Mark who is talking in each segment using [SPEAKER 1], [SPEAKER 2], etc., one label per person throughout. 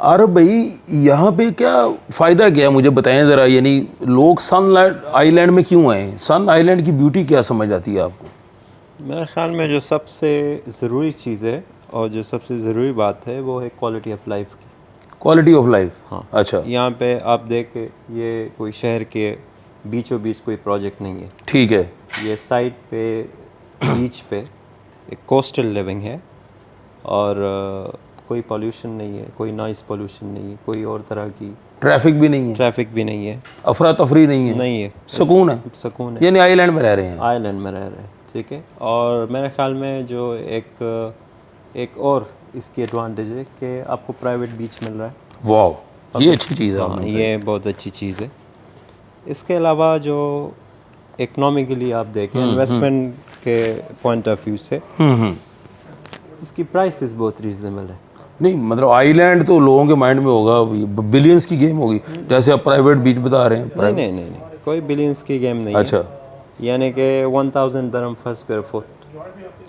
[SPEAKER 1] आरब भाई, यहाँ पे क्या फ़ायदा क्या है मुझे बताएं ज़रा, यानी लोग सन आइलैंड में क्यों आए? सन आइलैंड की ब्यूटी क्या समझ आती है आपको?
[SPEAKER 2] मेरे ख़्याल में जो सबसे ज़रूरी चीज़ है और जो सबसे ज़रूरी बात है वो है क्वालिटी ऑफ लाइफ की।
[SPEAKER 1] Quality of life.
[SPEAKER 2] हाँ,
[SPEAKER 1] अच्छा,
[SPEAKER 2] यहाँ पे आप देखें, ये कोई शहर के बीचों बीच कोई प्रोजेक्ट नहीं है।
[SPEAKER 1] ठीक है।
[SPEAKER 2] ये साइड पे बीच पे एक कोस्टल लिविंग है और कोई पोल्यूशन नहीं है, कोई नॉइस पोल्यूशन नहीं है, कोई और तरह की
[SPEAKER 1] ट्रैफिक भी नहीं है,
[SPEAKER 2] ट्रैफिक भी नहीं है,
[SPEAKER 1] अफरा तफरी नहीं है,
[SPEAKER 2] नहीं है,
[SPEAKER 1] सुकून है,
[SPEAKER 2] सुकून है,
[SPEAKER 1] यानी आइलैंड में रह रहे हैं।
[SPEAKER 2] आइलैंड में रह रहे हैं। ठीक है। और मेरे ख्याल में जो एक और इसकी एडवांटेज है कि आपको प्राइवेट बीच मिल रहा है।
[SPEAKER 1] वाह, ये अच्छी चीज़ है
[SPEAKER 2] हाँ,
[SPEAKER 1] आपने
[SPEAKER 2] ये बहुत अच्छी चीज़ है। इसके अलावा जो इकोनॉमिकली आप देखें, इन्वेस्टमेंट के पॉइंट ऑफ व्यू से इसकी प्राइसेस बहुत रीजनेबल है।
[SPEAKER 1] नहीं मतलब आइलैंड तो लोगों के माइंड में होगा बिलियंस की गेम होगी, जैसे आप प्राइवेट बीच बता रहे हैं।
[SPEAKER 2] नहीं नहीं नहीं नहीं, कोई बिलियंस की गेम नहीं है।
[SPEAKER 1] अच्छा,
[SPEAKER 2] यानी कि 1000 दरम पर स्क्वायर फुट।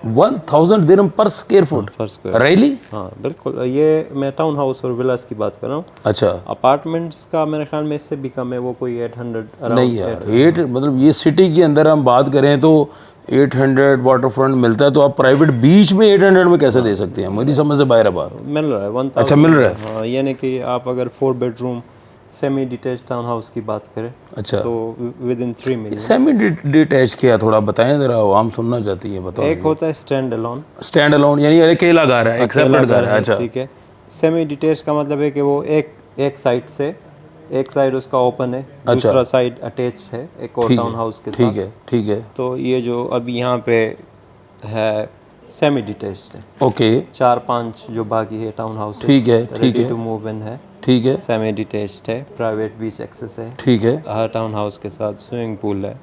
[SPEAKER 1] 1000 दिरहम पर स्क्वायर फुट?
[SPEAKER 2] पर स्क्वायर।
[SPEAKER 1] रियली?
[SPEAKER 2] हाँ बिल्कुल, ये मैं टाउन हाउस और विलास की बात कर रहा हूँ।
[SPEAKER 1] अच्छा।
[SPEAKER 2] अपार्टमेंट्स का मेरे ख्याल में इससे भी कम है, वो कोई 800
[SPEAKER 1] नहीं यार, 8 मतलब ये सिटी के अंदर हम बात करें तो 800 वाटर फ्रंट मिलता है, तो आप प्राइवेट बीच में 800 में कैसे दे सकते हैं? मेरी समझ से बाहर है बात।
[SPEAKER 2] मिल रहा है 1000।
[SPEAKER 1] अच्छा, मिल रहा है।
[SPEAKER 2] हाँ, यानी कि आप अगर 4 bedroom semi detach town house की बात करें
[SPEAKER 1] अच्छा,
[SPEAKER 2] तो with in 3 million.
[SPEAKER 1] Semi detach किया, थोड़ा बताएं ज़रा, आम सुनना चाहती है, बताओ।
[SPEAKER 2] एक होता है स्टैंड अलोन।
[SPEAKER 1] स्टैंड अलोन यानी अकेला घर है, एक सेपरेट घर है। अच्छा,
[SPEAKER 2] ठीक है। सेमी डिटेच का मतलब है कि वो एक साइड से, एक साइड उसका ओपन है,
[SPEAKER 1] अच्छा,
[SPEAKER 2] दूसरा साइड अटैच है एक और
[SPEAKER 1] ठीक
[SPEAKER 2] टाउन
[SPEAKER 1] है,
[SPEAKER 2] हाउस के
[SPEAKER 1] ठीक
[SPEAKER 2] साथ।
[SPEAKER 1] है, ठीक है।
[SPEAKER 2] तो ये जो अभी यहाँ पे है सेमी डिटेच्ड है।
[SPEAKER 1] ओके,
[SPEAKER 2] 4-5 जो बाकी है टाउन हाउस
[SPEAKER 1] ठीक है, ठीक
[SPEAKER 2] रेडी
[SPEAKER 1] है,
[SPEAKER 2] टू मूव इन है,
[SPEAKER 1] ठीक है,
[SPEAKER 2] सेमी डिटेच्ड है, प्राइवेट बीच एक्सेस है,
[SPEAKER 1] ठीक है,
[SPEAKER 2] हर टाउन हाउस के साथ स्विमिंग पूल है,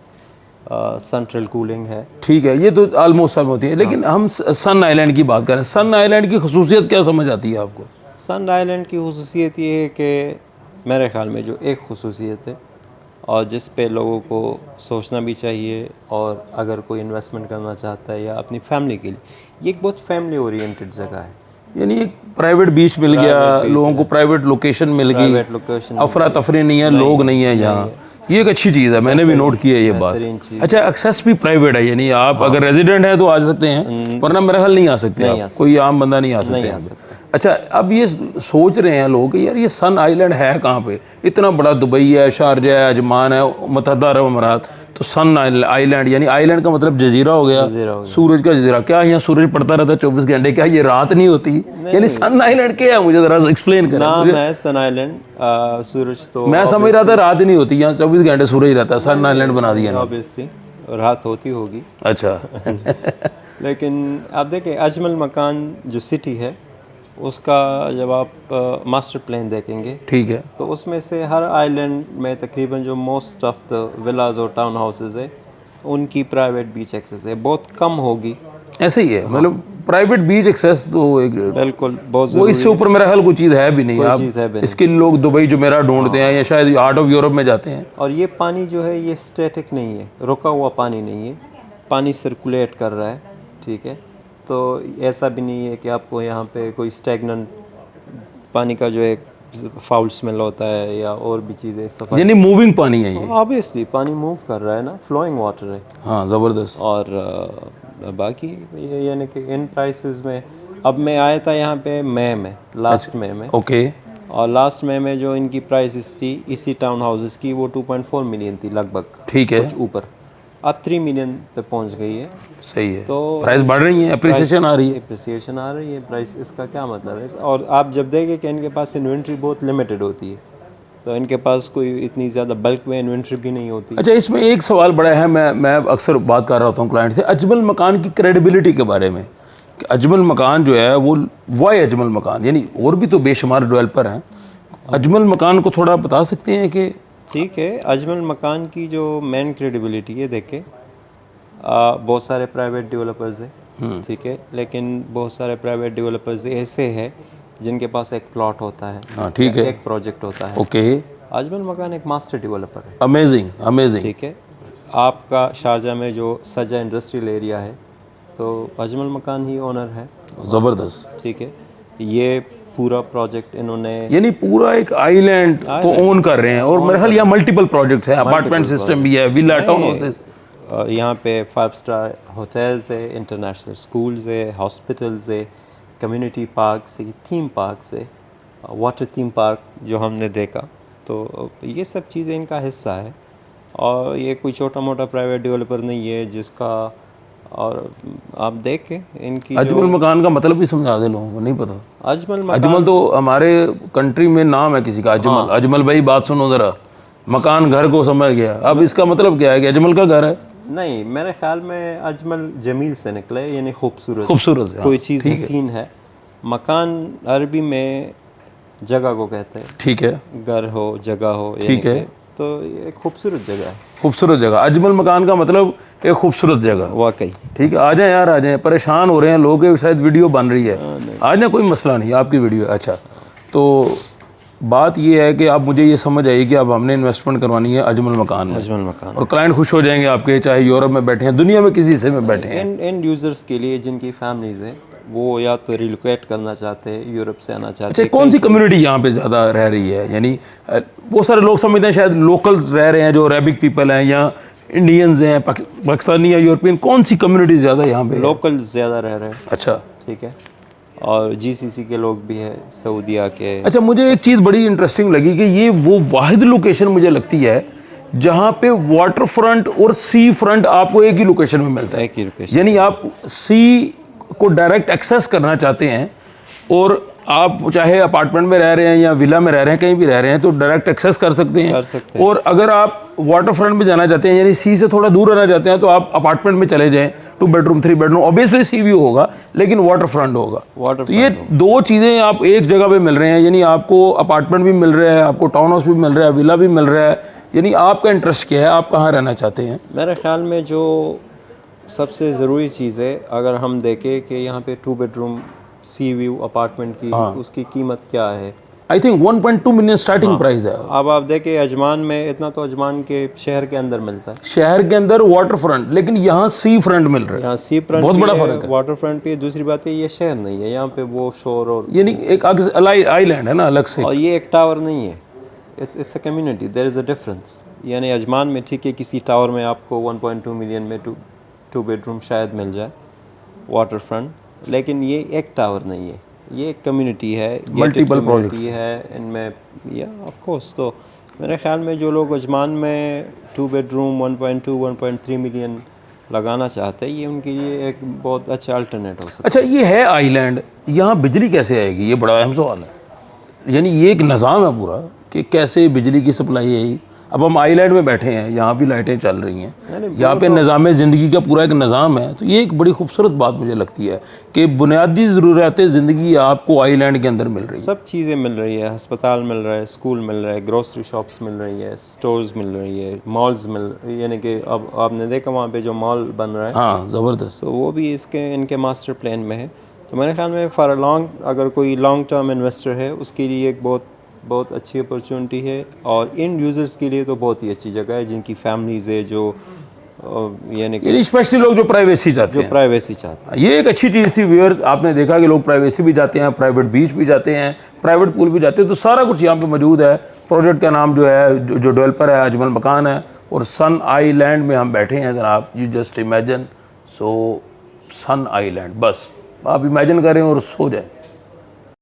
[SPEAKER 2] सेंट्रल कूलिंग है।
[SPEAKER 1] ठीक है। ये तो ऑलमोस्ट सब होती है, लेकिन हम सन आइलैंड की बात करें, सन आइलैंड की खसूसियत क्या समझ आती है आपको?
[SPEAKER 2] सन आइलैंड की खुसूसियत ये है कि मेरे ख्याल में जो एक खुसूसियत है और जिस पे लोगों को सोचना भी चाहिए, और अगर कोई इन्वेस्टमेंट करना चाहता है या अपनी फैमिली के लिए, ये एक बहुत फैमिली ओरिएंटेड जगह है।
[SPEAKER 1] यानी एक प्राइवेट बीच मिल गया,
[SPEAKER 2] प्राइवेट बीच
[SPEAKER 1] लोगों को
[SPEAKER 2] है,
[SPEAKER 1] प्राइवेट लोकेशन मिल गई,
[SPEAKER 2] प्राइवेट लोकेशन
[SPEAKER 1] अफरा तफरी नहीं है, लोग नहीं है यहाँ। ये एक अच्छी चीज़ है, मैंने भी नोट किया है ये बात।
[SPEAKER 2] बेहतरीन चीज़।
[SPEAKER 1] अच्छा, एक्सेस भी प्राइवेट है, यानी आप अगर रेजिडेंट है तो आ सकते हैं, वरना मेरे ख्याल नहीं आ सकते
[SPEAKER 2] नहीं
[SPEAKER 1] आप,
[SPEAKER 2] आ सकते,
[SPEAKER 1] कोई आम बंदा नहीं आ सकते
[SPEAKER 2] नहीं आ
[SPEAKER 1] यहाँ पे।
[SPEAKER 2] सकता।
[SPEAKER 1] अच्छा, अब ये सोच रहे हैं लोग कि यार ये सन आइलैंड है कहाँ पे? इतना बड़ा दुबई है, शारजा है, अजमान है, मुत्तहदा अरब अमारात, तो सन आइलैंड यानी आइलैंड का मतलब जजीरा हो गया,
[SPEAKER 2] जजीरा हो गया।
[SPEAKER 1] सूरज का जजीरा। क्या यहाँ सूरज पड़ता रहता है 24 घंटे? क्या ये रात नहीं होती? यानी सन आइलैंड क्या है, मुझे जरा एक्सप्लेन करें
[SPEAKER 2] नाम
[SPEAKER 1] मुझे।
[SPEAKER 2] है सन आइलैंड। सूरज तो
[SPEAKER 1] मैं समझ रहा था रात ही नहीं होती, यहाँ 24 घंटे सूरज रहता है, सन आइलैंड बना दिया ना।
[SPEAKER 2] ऑब्वियसली रात होती होगी।
[SPEAKER 1] अच्छा।
[SPEAKER 2] लेकिन आप देखें, अजमल मकान जो सिटी है उसका जब आप मास्टर प्लान देखेंगे
[SPEAKER 1] ठीक है,
[SPEAKER 2] तो उसमें से हर आइलैंड में तकरीबन जो मोस्ट ऑफ द विलाज और टाउन हाउसेज है उनकी प्राइवेट बीच एक्सेस है, बहुत कम होगी।
[SPEAKER 1] ऐसे ही है, मतलब प्राइवेट बीच एक्सेस तो एक,
[SPEAKER 2] बिल्कुल बहुत
[SPEAKER 1] वो
[SPEAKER 2] ज़रूरी
[SPEAKER 1] इससे
[SPEAKER 2] है।
[SPEAKER 1] ऊपर मेरा ख्याल कोई चीज़ है भी नहीं।
[SPEAKER 2] कोई
[SPEAKER 1] आप
[SPEAKER 2] चीज़ है भी नहीं।
[SPEAKER 1] इसके लिए लोग दुबई जुमेरा ढूंढते हैं या शायद आर्ट ऑफ यूरोप में जाते हैं।
[SPEAKER 2] और ये पानी जो है ये स्टैटिक नहीं है, रुका हुआ पानी नहीं है, पानी सर्कुलेट कर रहा है। ठीक है। तो ऐसा भी नहीं है कि आपको यहाँ पे कोई स्टैगनेंट पानी का जो एक फाउल स्मेल होता है या और भी चीज़ें सफाई।
[SPEAKER 1] यानी मूविंग पानी है ये।
[SPEAKER 2] ऑब्वियसली पानी मूव कर रहा है ना, फ्लोइंग वाटर है।
[SPEAKER 1] हाँ, ज़बरदस्त।
[SPEAKER 2] और बाकी ये यानी कि इन प्राइसेस में, अब मैं आया था यहाँ पे मई में, लास्ट मई में,
[SPEAKER 1] ओके,
[SPEAKER 2] और लास्ट मई में जो इनकी प्राइसेस थी इसी टाउन हाउसेस की, वो 2.4 मिलियन थी लगभग,
[SPEAKER 1] ठीक है,
[SPEAKER 2] कुछ ऊपर। अब 3 मिलियन पे पहुँच गई है।
[SPEAKER 1] सही है।
[SPEAKER 2] तो
[SPEAKER 1] प्राइस बढ़ रही है, अप्रिसिएशन आ रही है।
[SPEAKER 2] अप्रिसिएशन आ रही है, प्राइस इसका क्या मतलब है। और आप जब देखें कि इनके पास इन्वेंट्री बहुत लिमिटेड होती है, तो इनके पास कोई इतनी ज़्यादा बल्क में इन्वेंट्री भी नहीं होती।
[SPEAKER 1] अच्छा, इसमें एक सवाल बड़ा है, मैं अक्सर बात कर रहा होता हूँ क्लाइंट से अजमल मकान की क्रेडिबिलिटी के बारे में, कि अजमल मकान जो है वो वाई अजमल मकान, यानी और भी तो बेशुमार डेवलपर हैं, अजमल मकान को थोड़ा बता सकते हैं कि?
[SPEAKER 2] ठीक है, अजमल मकान की जो मेन क्रेडिबिलिटी है, देखें बहुत सारे प्राइवेट डेवलपर्स हैं, ठीक है, लेकिन बहुत सारे प्राइवेट डेवलपर्स ऐसे हैं जिनके पास एक प्लॉट होता है,
[SPEAKER 1] हाँ, ठीक है,
[SPEAKER 2] एक प्रोजेक्ट होता है।
[SPEAKER 1] ओके,
[SPEAKER 2] अजमल मकान एक मास्टर डेवलपर है।
[SPEAKER 1] Amazing amazing.
[SPEAKER 2] ठीक है। आपका शारजा में जो सजा इंडस्ट्रियल एरिया है, तो अजमल मकान ही ओनर है।
[SPEAKER 1] ज़बरदस्त।
[SPEAKER 2] ठीक है। ये पूरा प्रोजेक्ट इन्होंने
[SPEAKER 1] यानी पूरा एक आइलैंड को ओन कर रहे हैं, और मेरे ख्याल यहाँ मल्टीपल प्रोजेक्ट्स हैं, अपार्टमेंट सिस्टम भी है, विला टाउन हाउसेस।
[SPEAKER 2] यहाँ पे 5 स्टार होटल्स है, इंटरनेशनल स्कूल्स है, हॉस्पिटल्स है, कम्युनिटी पार्क्स है, थीम पार्क्स है, वाटर थीम पार्क जो हमने देखा। तो ये सब चीज़ें इनका हिस्सा है, और ये कोई छोटा मोटा प्राइवेट डेवलपर नहीं है जिसका। और आप देखें इनकी
[SPEAKER 1] अजमल मकान का मतलब भी समझा दे लोगों को, नहीं पता।
[SPEAKER 2] अजमल मकान
[SPEAKER 1] अजमल तो हमारे कंट्री में नाम है किसी का, अजमल। अजमल भाई बात सुनो ज़रा, मकान घर को समझ गया, अब इसका मतलब क्या है कि अजमल का घर है?
[SPEAKER 2] नहीं, मेरे ख्याल में अजमल जमील से निकले, यानी खूबसूरत।
[SPEAKER 1] खूबसूरत है,
[SPEAKER 2] कोई चीज़ हसीन है। मकान अरबी में जगह को कहते हैं,
[SPEAKER 1] ठीक है,
[SPEAKER 2] घर हो, जगह हो,
[SPEAKER 1] ठीक है।
[SPEAKER 2] तो ये खूबसूरत जगह है,
[SPEAKER 1] खूबसूरत जगह। अजमल मकान का मतलब एक खूबसूरत जगह।
[SPEAKER 2] वाकई।
[SPEAKER 1] ठीक है, आ जाएं यार, आ जाएं। परेशान हो रहे हैं लोग कि शायद वीडियो बन रही है, आ जाए, कोई मसला नहीं, आपकी वीडियो है। अच्छा, तो बात ये है कि आप मुझे ये समझ आई कि अब हमने इन्वेस्टमेंट करवानी है अजमल मकान में,
[SPEAKER 2] अजमल मकान,
[SPEAKER 1] और क्लाइंट खुश हो जाएंगे आपके, चाहे यूरोप में बैठे हैं, दुनिया में किसी हिस्से में बैठे हैं।
[SPEAKER 2] एंड यूज़र्स के लिए जिनकी फैमिलीज हैं, वो या तो रिलोकेट करना चाहते हैं, यूरोप से आना चाहते
[SPEAKER 1] अच्छा,
[SPEAKER 2] हैं।
[SPEAKER 1] कौन सी कम्युनिटी यहाँ पे ज़्यादा रह रही है? यानी बहुत सारे लोग समझते हैं शायद लोकल्स रह रहे हैं जो अरेबिक पीपल हैं, या इंडियंस हैं, पाकिस्तानी या यूरोपियन, कौन सी कम्युनिटी ज़्यादा यहाँ पे?
[SPEAKER 2] लोकल ज़्यादा रह रहे हैं।
[SPEAKER 1] अच्छा,
[SPEAKER 2] ठीक है, और जीसीसी के लोग भी हैं, सऊदीया के।
[SPEAKER 1] अच्छा, मुझे एक चीज़ बड़ी इंटरेस्टिंग लगी कि ये वो वाहिद लोकेशन मुझे लगती है जहाँ पे वाटर फ्रंट और सी फ्रंट आपको एक ही लोकेशन में मिलता है।
[SPEAKER 2] एक ही लोकेशन,
[SPEAKER 1] यानी आप सी को डायरेक्ट एक्सेस करना चाहते हैं, और आप चाहे अपार्टमेंट में रह रहे हैं या विला में रह रहे हैं, कहीं भी रह रहे हैं, तो डायरेक्ट एक्सेस कर सकते हैं। और अगर आप वाटर फ्रंट में जाना चाहते हैं, यानी सी से थोड़ा दूर रहना चाहते हैं, तो आप अपार्टमेंट में चले जाएं, 2 बेडरूम 3 बेडरूम, ऑब्वियसली सी व्यू होगा, लेकिन वाटर फ्रंट होगा। तो ये दो चीज़ें आप एक जगह पे मिल रहे हैं, यानी आपको अपार्टमेंट भी मिल रहा है, आपको टाउन हाउस भी मिल रहा है, विला भी मिल रहा है। यानी आपका इंटरेस्ट क्या है, आप कहाँ रहना चाहते हैं?
[SPEAKER 2] मेरे ख्याल में जो सबसे ज़रूरी चीज़ है, अगर हम देखें कि यहाँ पे 2 बेडरूम सी व्यू अपार्टमेंट की उसकी कीमत क्या है,
[SPEAKER 1] I think 1.2 million starting price है।
[SPEAKER 2] अब आप देखें अजमान में इतना तो अजमान के शहर के अंदर मिलता है,
[SPEAKER 1] शहर के अंदर वाटर फ्रंट, लेकिन यहाँ सी फ्रंट मिल रहा है।
[SPEAKER 2] यहाँ सी फ्रंट
[SPEAKER 1] बहुत बड़ा फर्क है,
[SPEAKER 2] वाटर फ्रंट भी। दूसरी बात है, ये शहर नहीं है, यहाँ पे वो शोर और
[SPEAKER 1] यानी एक आइलैंड है ना अलग से।
[SPEAKER 2] और ये एक टावर नहीं है, it's a community, there is a difference. यानी अजमान में ठीक है, किसी टावर में आपको 1.2 मिलियन में 2 बेडरूम शायद मिल जाए वाटर फ्रंट, लेकिन ये एक टावर नहीं है, ये एक कम्युनिटी है,
[SPEAKER 1] मल्टीपल प्रोजेक्ट्स
[SPEAKER 2] है इनमें, या ऑफ कोर्स। तो मेरे ख्याल में जो लोग अजमान में 2 बेडरूम 1.2 1.3 मिलियन लगाना चाहते हैं, ये उनके लिए एक बहुत अच्छा अल्टरनेट हो सकता है।
[SPEAKER 1] अच्छा, ये है आइलैंड, यहाँ बिजली कैसे आएगी? ये बड़ा अहम सवाल है। यानी ये एक निज़ाम है पूरा कि कैसे बिजली की सप्लाई है। अब हम आइलैंड में बैठे हैं, यहाँ भी लाइटें चल रही हैं, यहाँ पे निज़ाम ज़िंदगी का पूरा एक निज़ाम है। तो ये एक बड़ी खूबसूरत बात मुझे लगती है कि बुनियादी ज़रूरतें ज़िंदगी आपको आइलैंड के अंदर मिल रही है।
[SPEAKER 2] सब चीज़ें मिल रही है, अस्पताल मिल रहा है, स्कूल मिल रहा है, ग्रोसरी शॉप्स मिल रही है, स्टोर्स मिल रही है, मॉल्स यानी कि अब आपने देखा वहाँ पे जो मॉल बन रहा है,
[SPEAKER 1] हाँ, ज़बरदस्त।
[SPEAKER 2] तो वो भी इनके मास्टर प्लान में है। तो मेरे ख्याल में फॉर लॉन्ग, अगर कोई लॉन्ग टर्म इन्वेस्टर है, उसके लिए एक बहुत अच्छी अपॉर्चुनिटी है, और इन यूज़र्स के लिए तो बहुत ही अच्छी जगह है, जिनकी फैमिलीज़ है, जो यानी कि
[SPEAKER 1] स्पेशली लोग जो प्राइवेसी चाहते हैं,
[SPEAKER 2] प्राइवेसी चाहते हैं।
[SPEAKER 1] ये एक अच्छी चीज़ थी व्यूअर्स। आपने देखा कि लोग प्राइवेसी भी जाते हैं, प्राइवेट बीच भी जाते हैं, प्राइवेट पूल भी जाते हैं, तो सारा कुछ यहाँ पे मौजूद है। प्रोजेक्ट का नाम जो है, जो डेवलपर है, अजमल मकान है, और सन आइलैंड में हम बैठे हैं जनाब। You just imagine, so sun island, बस आप इमेजिन करें और सो जाएं।